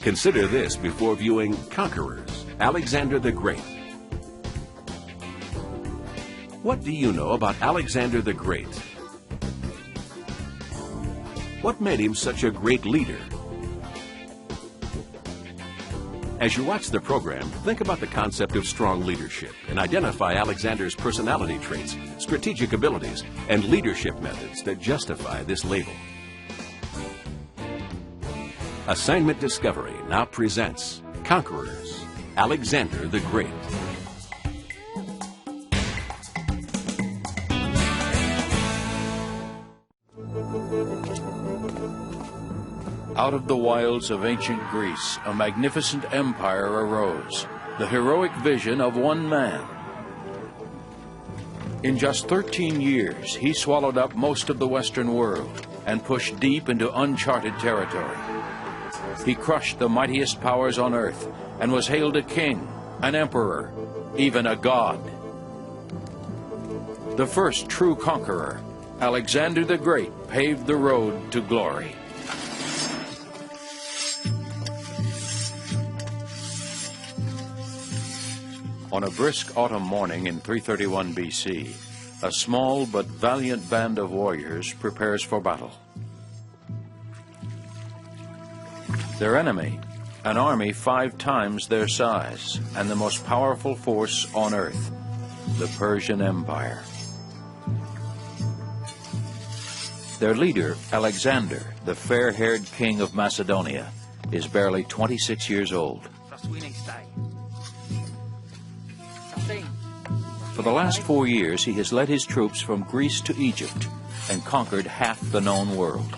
Consider this before viewing Conquerors, Alexander the Great. What do you know about Alexander the Great? What made him such a great leader? As you watch the program, think about the concept of strong leadership and identify Alexander's personality traits, strategic abilities, and leadership methods that justify this label. Assignment Discovery now presents Conquerors, Alexander the Great. Out of the wilds of ancient Greece, a magnificent empire arose, the heroic vision of one man. In just 13 years, he swallowed up most of the Western world and pushed deep into uncharted territory. He crushed the mightiest powers on earth and was hailed a king, an emperor, even a god. The first true conqueror, Alexander the Great, paved the road to glory. On a brisk autumn morning in 331 BC, a small but valiant band of warriors prepares for battle. Their enemy, an army 5 times their size and the most powerful force on earth, the Persian Empire. Their leader, Alexander, the fair-haired king of Macedonia, is barely 26 years old. For the last 4 years, he has led his troops from Greece to Egypt and conquered half the known world.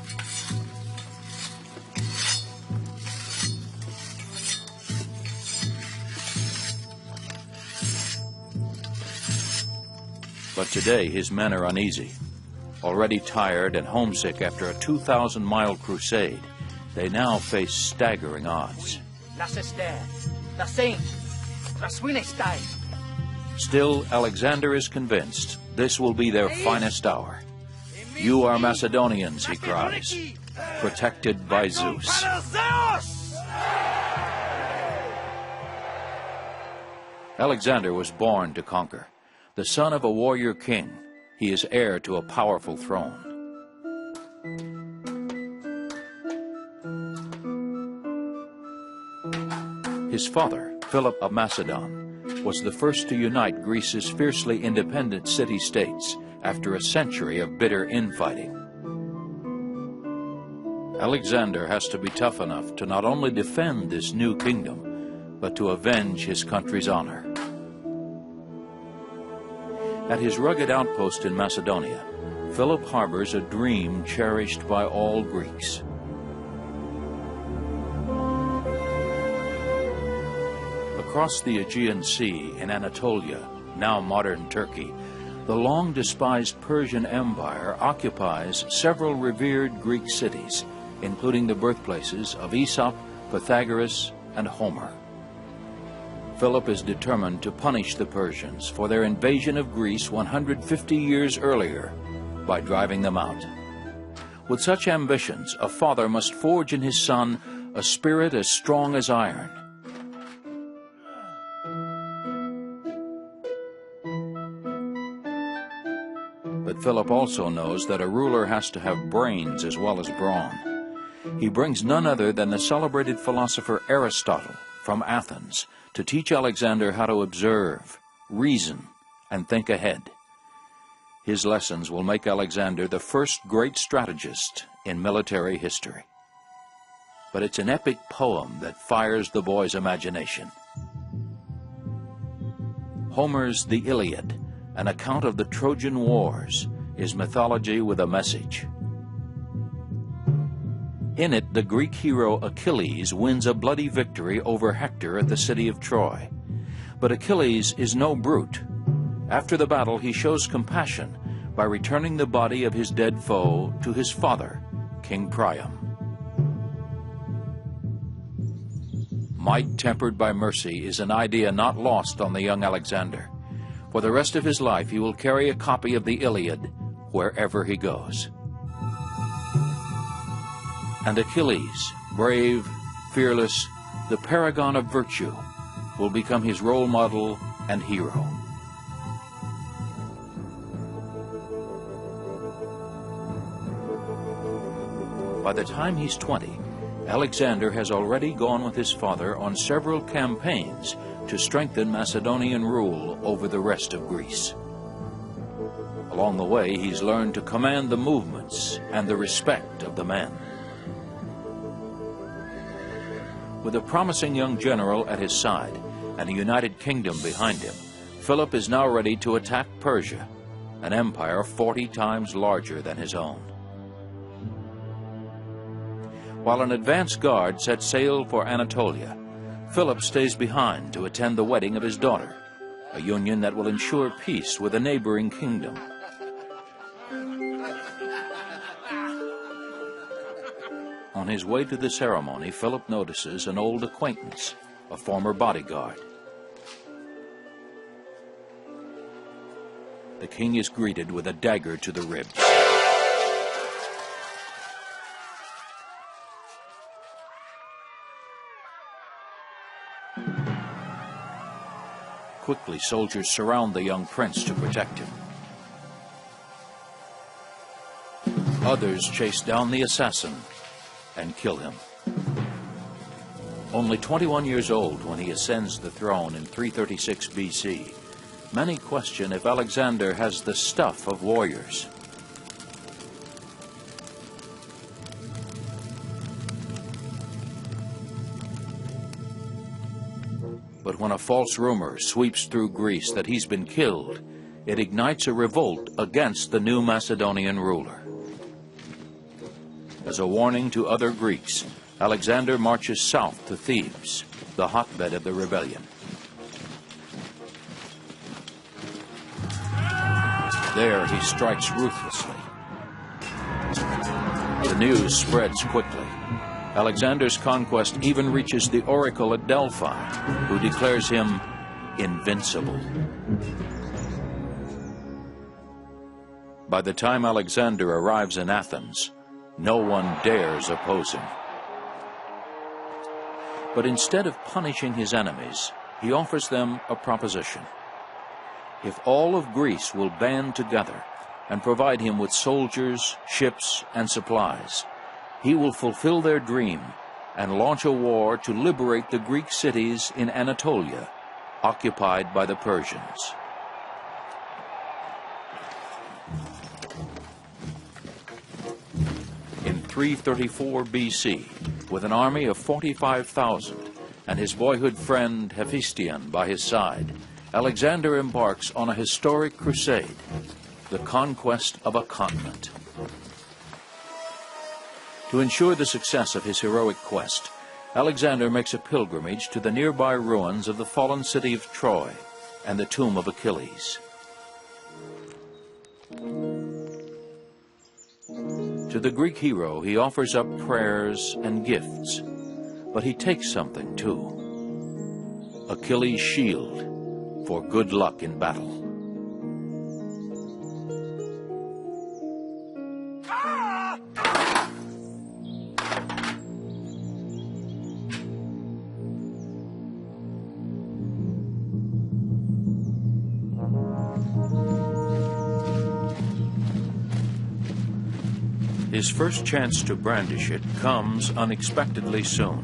But today his men are uneasy. Already tired and homesick after a 2,000-mile crusade, they now face staggering odds. Still, Alexander is convinced this will be their finest hour. "You are Macedonians," he cries, "protected by Zeus." Alexander was born to conquer. The son of a warrior king, he is heir to a powerful throne. His father, Philip of Macedon, was the first to unite Greece's fiercely independent city-states after a century of bitter infighting. Alexander has to be tough enough to not only defend this new kingdom, but to avenge his country's honor. At his rugged outpost in Macedonia, Philip harbors a dream cherished by all Greeks. Across the Aegean Sea in Anatolia, now modern Turkey, the long-despised Persian Empire occupies several revered Greek cities, including the birthplaces of Aesop, Pythagoras, and Homer. Philip is determined to punish the Persians for their invasion of Greece 150 years earlier by driving them out. With such ambitions, a father must forge in his son a spirit as strong as iron. But Philip also knows that a ruler has to have brains as well as brawn. He brings none other than the celebrated philosopher Aristotle from Athens to teach Alexander how to observe, reason, and think ahead. His lessons will make Alexander the first great strategist in military history. But it's an epic poem that fires the boy's imagination. Homer's The Iliad, an account of the Trojan Wars, is mythology with a message. In it, the Greek hero Achilles wins a bloody victory over Hector at the city of Troy. But Achilles is no brute. After the battle, he shows compassion by returning the body of his dead foe to his father, King Priam. Might tempered by mercy is an idea not lost on the young Alexander. For the rest of his life, he will carry a copy of the Iliad wherever he goes. And Achilles, brave, fearless, the paragon of virtue, will become his role model and hero. By the time he's 20, Alexander has already gone with his father on several campaigns to strengthen Macedonian rule over the rest of Greece. Along the way, he's learned to command the movements and the respect of the men. With a promising young general at his side and a united kingdom behind him, Philip is now ready to attack Persia, an empire 40 times larger than his own. While an advance guard sets sail for Anatolia, Philip stays behind to attend the wedding of his daughter, a union that will ensure peace with a neighboring kingdom. On his way to the ceremony, Philip notices an old acquaintance, a former bodyguard. The king is greeted with a dagger to the ribs. Quickly, soldiers surround the young prince to protect him. Others chase down the assassin and kill him. Only 21 years old when he ascends the throne in 336 BC, many question if Alexander has the stuff of warriors. But when a false rumor sweeps through Greece that he's been killed, it ignites a revolt against the new Macedonian ruler. As a warning to other Greeks, Alexander marches south to Thebes, the hotbed of the rebellion. There he strikes ruthlessly. The news spreads quickly. Alexander's conquest even reaches the oracle at Delphi, who declares him invincible. By the time Alexander arrives in Athens, no one dares oppose him. But instead of punishing his enemies, he offers them a proposition. If all of Greece will band together and provide him with soldiers, ships, and supplies, he will fulfill their dream and launch a war to liberate the Greek cities in Anatolia, occupied by the Persians. In 334 BC, with an army of 45,000 and his boyhood friend Hephaestion by his side, Alexander embarks on a historic crusade, the conquest of a continent. To ensure the success of his heroic quest, Alexander makes a pilgrimage to the nearby ruins of the fallen city of Troy and the tomb of Achilles. To the Greek hero, he offers up prayers and gifts, but he takes something too: Achilles' shield for good luck in battle. His first chance to brandish it comes unexpectedly soon.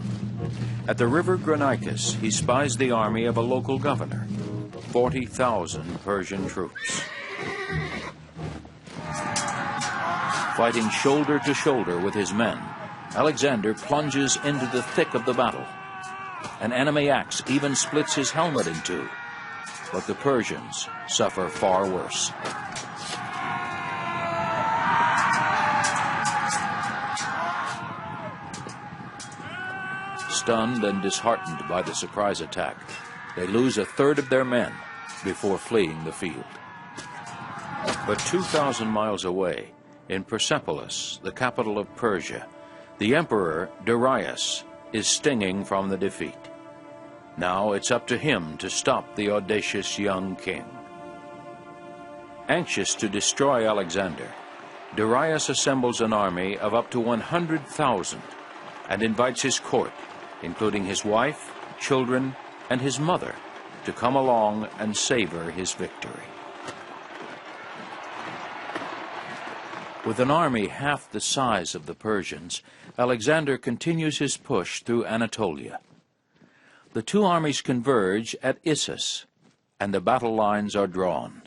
At the river Granicus, he spies the army of a local governor, 40,000 Persian troops. Fighting shoulder to shoulder with his men, Alexander plunges into the thick of the battle. An enemy axe even splits his helmet in two, but the Persians suffer far worse. Stunned and disheartened by the surprise attack, they lose a third of their men before fleeing the field. But 2,000 miles away, in Persepolis, the capital of Persia, the emperor Darius is stinging from the defeat. Now it's up to him to stop the audacious young king. Anxious to destroy Alexander, Darius assembles an army of up to 100,000 and invites his court including his wife, children, and his mother, to come along and savor his victory. With an army half the size of the Persians, Alexander continues his push through Anatolia. The two armies converge at Issus, and the battle lines are drawn.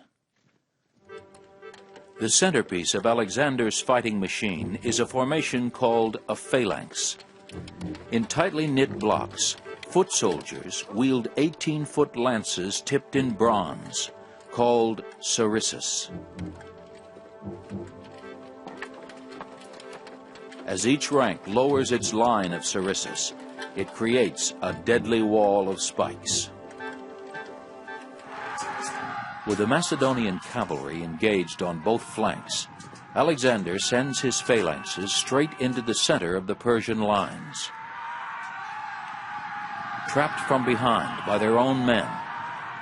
The centerpiece of Alexander's fighting machine is a formation called a phalanx. In tightly knit blocks, foot soldiers wield 18-foot lances tipped in bronze, called sarissas. As each rank lowers its line of sarissas, it creates a deadly wall of spikes. With the Macedonian cavalry engaged on both flanks, Alexander sends his phalanxes straight into the center of the Persian lines. Trapped from behind by their own men,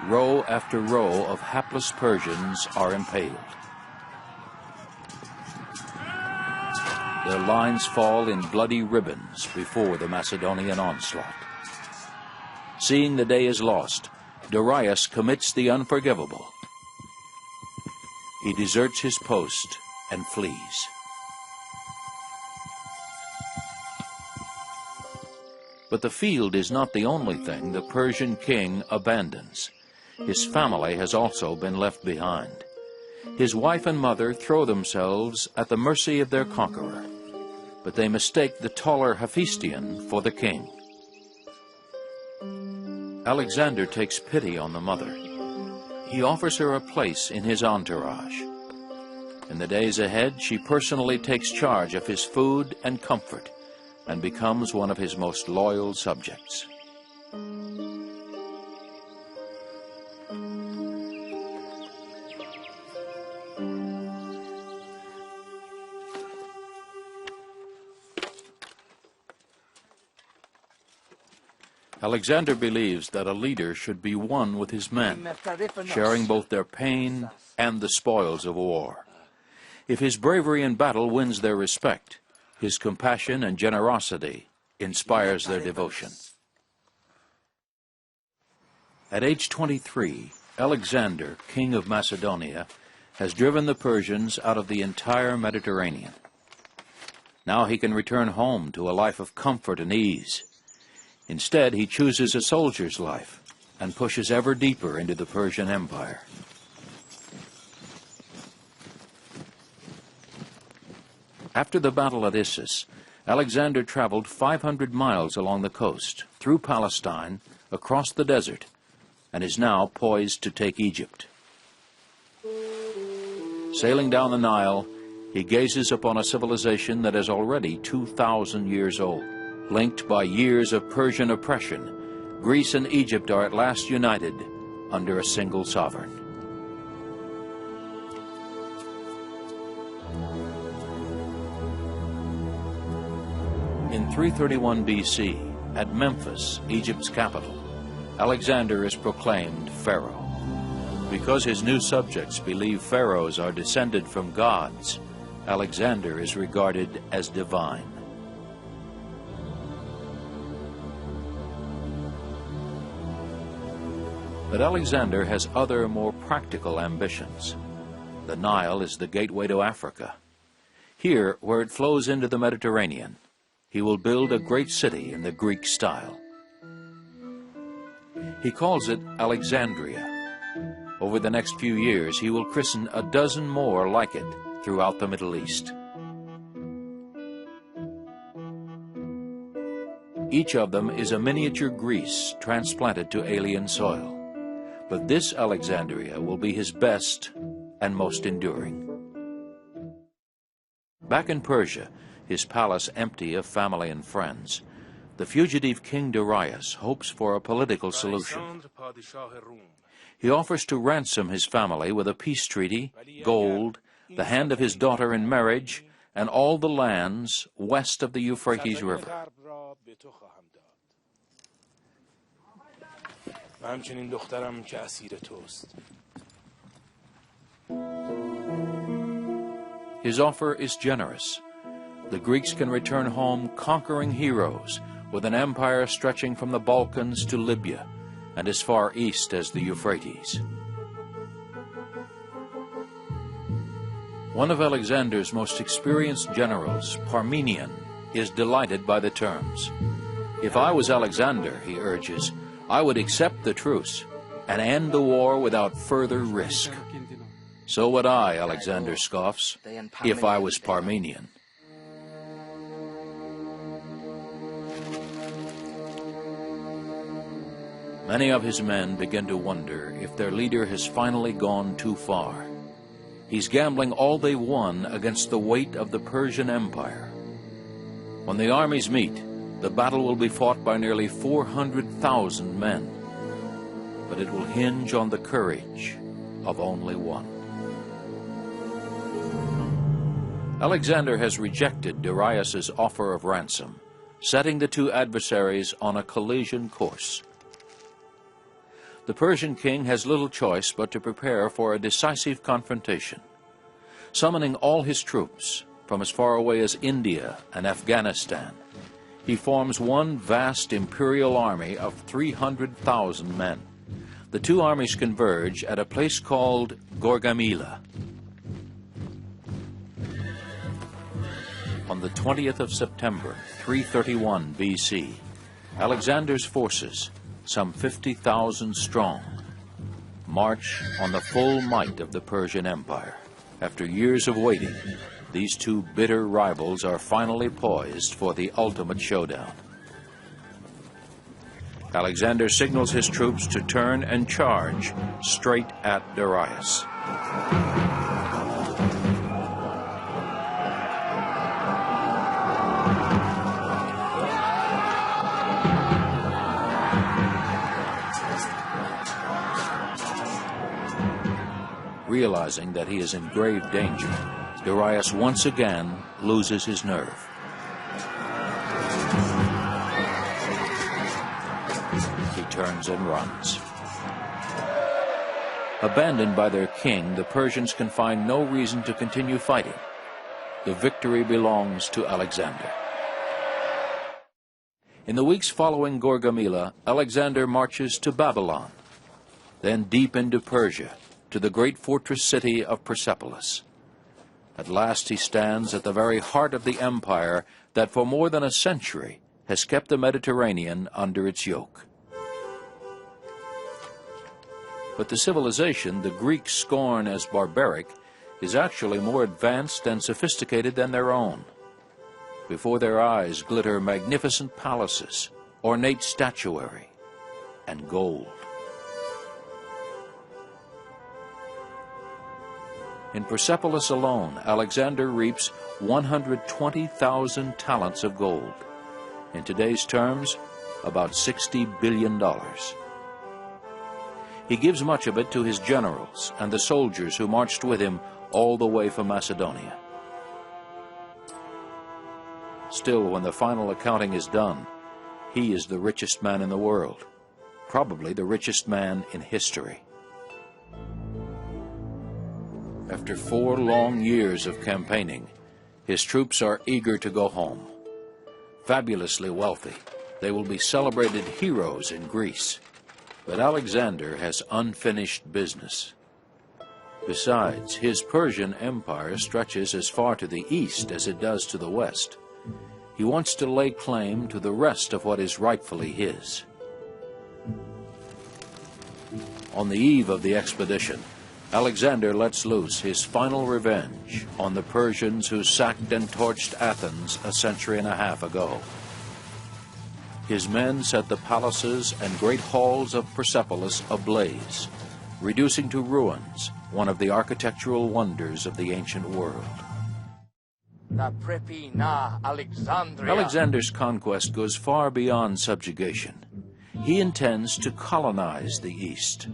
row after row of hapless Persians are impaled. Their lines fall in bloody ribbons before the Macedonian onslaught. Seeing the day is lost, Darius commits the unforgivable. He deserts his post and flees. But the field is not the only thing the Persian king abandons. His family has also been left behind. His wife and mother throw themselves at the mercy of their conqueror, but they mistake the taller Hephaestion for the king. Alexander takes pity on the mother. He offers her a place in his entourage. In the days ahead, she personally takes charge of his food and comfort and becomes one of his most loyal subjects. Alexander believes that a leader should be one with his men, sharing both their pain and the spoils of war. If his bravery in battle wins their respect, his compassion and generosity inspires their devotion. At age 23, Alexander, king of Macedonia, has driven the Persians out of the entire Mediterranean. Now he can return home to a life of comfort and ease. Instead, he chooses a soldier's life and pushes ever deeper into the Persian Empire. After the battle at Issus, Alexander traveled 500 miles along the coast, through Palestine, across the desert, and is now poised to take Egypt. Sailing down the Nile, he gazes upon a civilization that is already 2,000 years old. Linked by years of Persian oppression, Greece and Egypt are at last united under a single sovereign. In 331 BC, at Memphis, Egypt's capital, Alexander is proclaimed pharaoh. Because his new subjects believe pharaohs are descended from gods, Alexander is regarded as divine. But Alexander has other, more practical ambitions. The Nile is the gateway to Africa. Here, where it flows into the Mediterranean, he will build a great city in the Greek style. He calls it Alexandria. Over the next few years, he will christen a dozen more like it throughout the Middle East. Each of them is a miniature Greece transplanted to alien soil. But this Alexandria will be his best and most enduring. Back in Persia, his palace empty of family and friends, the fugitive King Darius hopes for a political solution. He offers to ransom his family with a peace treaty, gold, the hand of his daughter in marriage, and all the lands west of the Euphrates River. His offer is generous. The Greeks can return home conquering heroes with an empire stretching from the Balkans to Libya and as far east as the Euphrates. One of Alexander's most experienced generals, Parmenion, is delighted by the terms. "If I was Alexander," he urges, "I would accept the truce and end the war without further risk." "So would I," Alexander scoffs, "if I was Parmenion." Many of his men begin to wonder if their leader has finally gone too far. He's gambling all they won against the weight of the Persian Empire. When the armies meet, the battle will be fought by nearly 400,000 men, but it will hinge on the courage of only one. Alexander has rejected Darius's offer of ransom, setting the two adversaries on a collision course. The Persian king has little choice but to prepare for a decisive confrontation. Summoning all his troops from as far away as India and Afghanistan, he forms one vast imperial army of 300,000 men. The two armies converge at a place called Gaugamela. On the 20th of September, 331 BC, Alexander's forces, some 50,000 strong, march on the full might of the Persian Empire. After years of waiting, these two bitter rivals are finally poised for the ultimate showdown. Alexander signals his troops to turn and charge straight at Darius. Realizing that he is in grave danger, Darius once again loses his nerve. He turns and runs. Abandoned by their king, the Persians can find no reason to continue fighting. The victory belongs to Alexander. In the weeks following Gaugamela, Alexander marches to Babylon, then deep into Persia, to the great fortress city of Persepolis. At last he stands at the very heart of the empire that for more than a century has kept the Mediterranean under its yoke. But the civilization the Greeks scorn as barbaric is actually more advanced and sophisticated than their own. Before their eyes glitter magnificent palaces, ornate statuary, and gold. In Persepolis alone, Alexander reaps 120,000 talents of gold. In today's terms, about $60 billion. He gives much of it to his generals and the soldiers who marched with him all the way from Macedonia. Still, when the final accounting is done, he is the richest man in the world, probably the richest man in history. After 4 long years of campaigning, his troops are eager to go home. Fabulously wealthy, they will be celebrated heroes in Greece. But Alexander has unfinished business. Besides, his Persian empire stretches as far to the east as it does to the west. He wants to lay claim to the rest of what is rightfully his. On the eve of the expedition, Alexander lets loose his final revenge on the Persians who sacked and torched Athens a century and a half ago. His men set the palaces and great halls of Persepolis ablaze, reducing to ruins one of the architectural wonders of the ancient world. Alexander's conquest goes far beyond subjugation. He intends to colonize the East.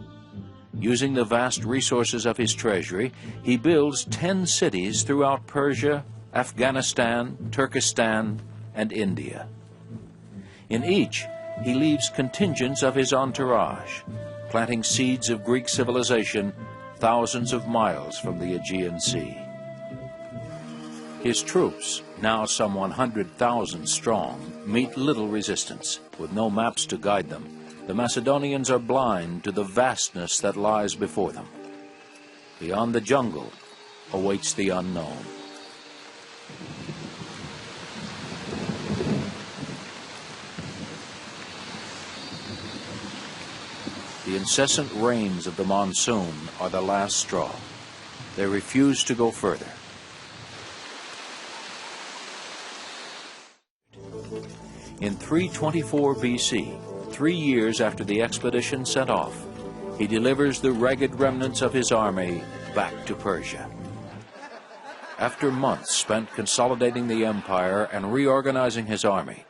Using the vast resources of his treasury, he builds 10 cities throughout Persia, Afghanistan, Turkestan, and India. In each, he leaves contingents of his entourage, planting seeds of Greek civilization thousands of miles from the Aegean Sea. His troops, now some 100,000 strong, meet little resistance. With no maps to guide them, the Macedonians are blind to the vastness that lies before them. Beyond the jungle awaits the unknown. The incessant rains of the monsoon are the last straw. They refuse to go further. In 324 BC, 3 years after the expedition set off, he delivers the ragged remnants of his army back to Persia. After months spent consolidating the empire and reorganizing his army,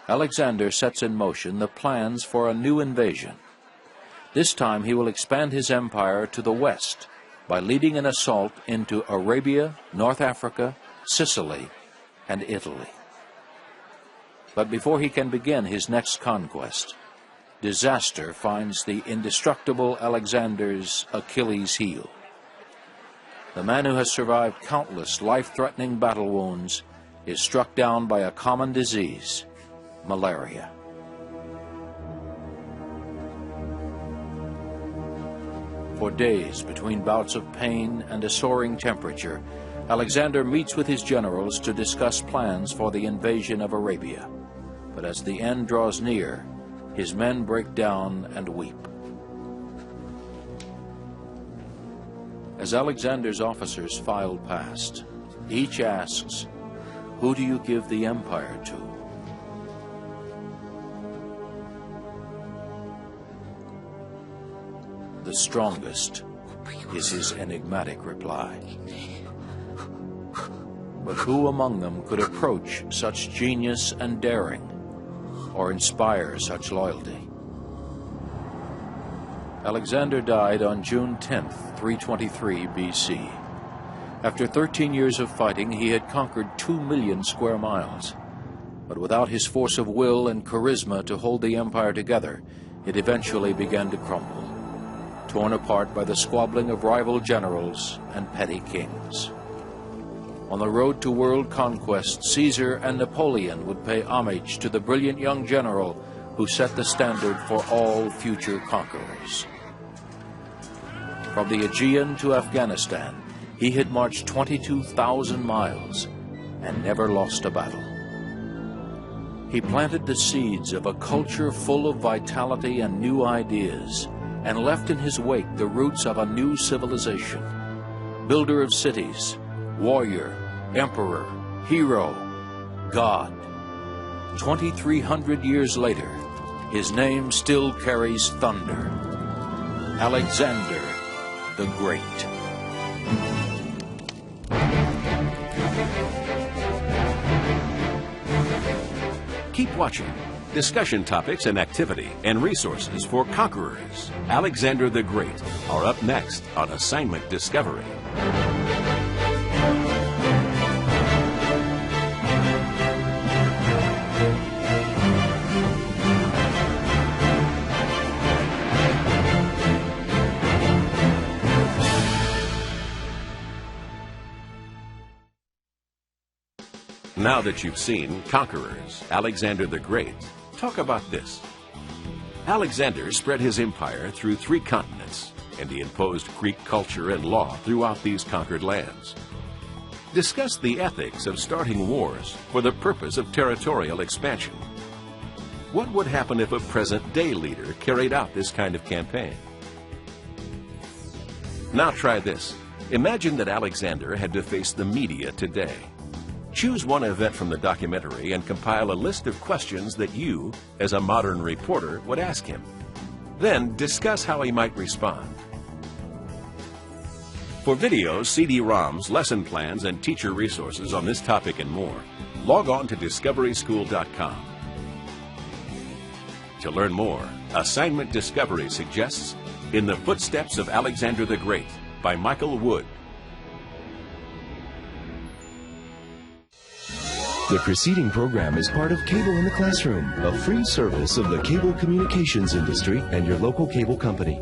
Alexander sets in motion the plans for a new invasion. This time he will expand his empire to the west by leading an assault into Arabia, North Africa, Sicily, and Italy. But before he can begin his next conquest, disaster finds the indestructible Alexander's Achilles heel. The man who has survived countless life-threatening battle wounds is struck down by a common disease, malaria. For days, between bouts of pain and a soaring temperature, Alexander meets with his generals to discuss plans for the invasion of Arabia. But as the end draws near, his men break down and weep. As Alexander's officers file past, each asks, "Who do you give the empire to?" The strongest is his enigmatic reply. But who among them could approach such genius and daring, or inspire such loyalty? Alexander died on June 10th, 323 BC. After 13 years of fighting, he had conquered 2 million square miles. But without his force of will and charisma to hold the empire together, it eventually began to crumble, torn apart by the squabbling of rival generals and petty kings. On the road to world conquest, Caesar and Napoleon would pay homage to the brilliant young general who set the standard for all future conquerors. From the Aegean to Afghanistan, he had marched 22,000 miles and never lost a battle. He planted the seeds of a culture full of vitality and new ideas, and left in his wake the roots of a new civilization. Builder of cities, warrior, emperor, hero, God. 2,300 years later, his name still carries thunder. Alexander the Great. Keep watching. Discussion topics and activity and resources for conquerors, Alexander the Great, are up next on Assignment Discovery. Now that you've seen Conquerors, Alexander the Great, talk about this. Alexander spread his empire through 3 continents, and he imposed Greek culture and law throughout these conquered lands. Discuss the ethics of starting wars for the purpose of territorial expansion. What would happen if a present-day leader carried out this kind of campaign? Now try this. Imagine that Alexander had to face the media today. Choose one event from the documentary and compile a list of questions that you, as a modern reporter, would ask him. Then discuss how he might respond. For videos, CD-ROMs, lesson plans, and teacher resources on this topic and more, log on to discoveryschool.com. To learn more, Assignment Discovery suggests In the Footsteps of Alexander the Great by Michael Wood. The preceding program is part of Cable in the Classroom, a free service of the cable communications industry and your local cable company.